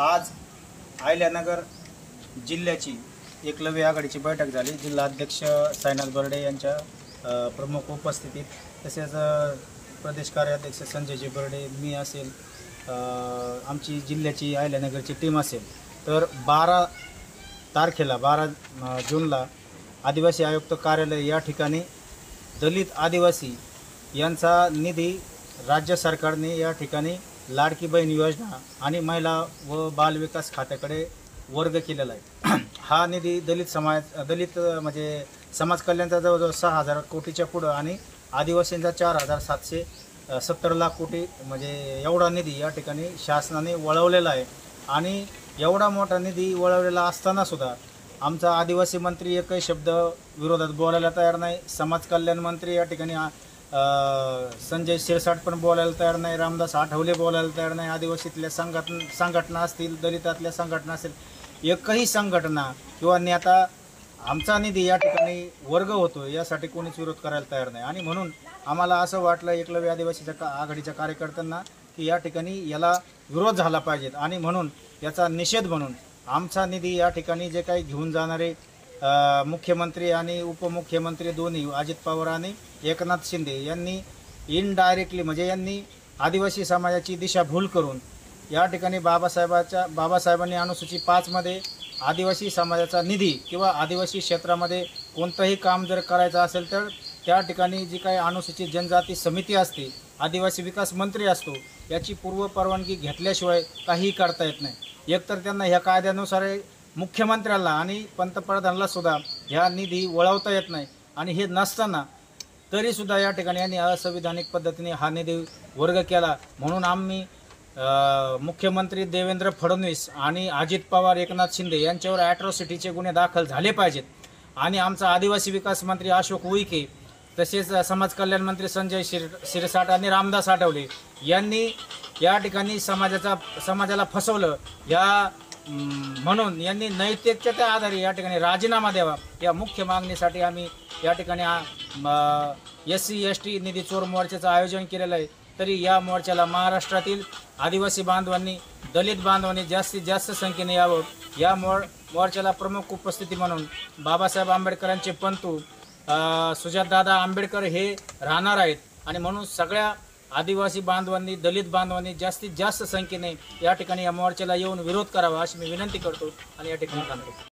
आज अहिल्यानगर जिल्ह्याची एकलव्य आघाडीची बैठक झाली। जिल्हा अध्यक्ष साईनाथ बर्डे यांच्या प्रमुख उपस्थितीत, तसेच प्रदेश कार्याध्यक्ष संजयजी बर्डे, मी असेल, आमची जिल्ह्याची अहिल्यानगरची टीम असेल। तर 12 तारखेला 12 जूनला आदिवासी आयुक्त कार्यालय या ठिकाणी दलित आदिवासी यांचा निधी राज्य सरकारने या ठिकाणी लाडकी बहीण योजना आणि महिला व बाल विकास खात्याकडे वर्ग केलेला आहे। हा निधी दलित म्हणजे समाज कल्याणाचा जवळजवळ 6,000 कोटीच्या पुढं आणि आदिवासींचा 4,770 लाख कोटी म्हणजे एवढा निधी या ठिकाणी शासनाने वळवलेला आहे। आणि एवढा मोठा निधी वळवलेला असताना सुद्धा आमचा आदिवासी मंत्री एकही शब्द विरोधात बोलायला तयार नाही। समाज कल्याण मंत्री या ठिकाणी संजय शिरसाट पण बोलायला तयार नाही, रामदास आठवले बोलायला तयार नाही, आदिवासीतल्या संघटना असतील, दलितातल्या संघटना असेल, एकही संघटना किंवा नेता आमचा निधी या ठिकाणी वर्ग होतो यासाठी कोणीच विरोध करायला तयार नाही। आणि म्हणून आम्हाला असं वाटलं एकलव्य आदिवासीच्या आघाडीच्या कार्यकर्त्यांना की या ठिकाणी याला विरोध झाला पाहिजे आणि म्हणून याचा निषेध म्हणून आमचा निधी या ठिकाणी जे काही घेऊन जाणारे मुख्यमंत्री आणि उपमुख्यमंत्री दोन्ही अजित पवार आणि एकनाथ शिंदे यांनी इनडायरेक्टली म्हणजे यांनी आदिवासी समाजाची दिशाभूल करून या ठिकाणी बाबासाहेबांनी अनुसूची 5 मध्ये आदिवासी समाजाचा निधी किंवा आदिवासी क्षेत्रामध्ये कोणतंही काम जर करायचं असेल तर त्या ठिकाणी जी काही अनुसूचित जनजाती समिती असते, आदिवासी विकास मंत्री असतो, याची पूर्व परवानगी घेतल्याशिवाय काहीही करता येत नाही। एकतर त्यांना ह्या कायद्यानुसार मुख्यमंत्र्याला आणि पंतप्रधानाला सुद्धा ह्या निधी वळवता येत नाही आणि हे नसताना तरीसुद्धा या ठिकाणी यांनी असंविधानिक पद्धतीने हा निधी वर्ग केला। म्हणून आम्ही मुख्यमंत्री देवेंद्र फडणवीस आणि अजित पवार, एकनाथ शिंदे यांच्यावर ॲट्रॉसिटीचे गुन्हे दाखल झाले पाहिजेत आणि आमचा आदिवासी विकास मंत्री अशोक उईके, तसेच समाज कल्याण मंत्री संजय शिरसाट आणि रामदास आठवले यांनी या ठिकाणी समाजाला फसवलं म्हणून यांनी नैतिकतेच्या आधारे या ठिकाणी राजीनामा द्यावा या मुख्य मागणीसाठी आम्ही या ठिकाणी SC ST निधी चोर मोर्चाचं आयोजन केलेलं आहे। तरी या मोर्चाला महाराष्ट्रातील आदिवासी बांधवांनी, दलित बांधवांनी जास्तीत जास्त संख्येने यावं। या मोर्चाला प्रमुख उपस्थिती म्हणून बाबासाहेब आंबेडकरांचे पंतू सुजातदादा आंबेडकर हे राहणार आहेत आणि म्हणून सगळ्या आदिवासी बांधवांनी, दलित बांधवांनी जास्तीत जास्त संख्येने या ठिकाणी या मोर्चाला येऊन विरोध करावा अशी मी विनंती करतो आणि या ठिकाणी थांबतो।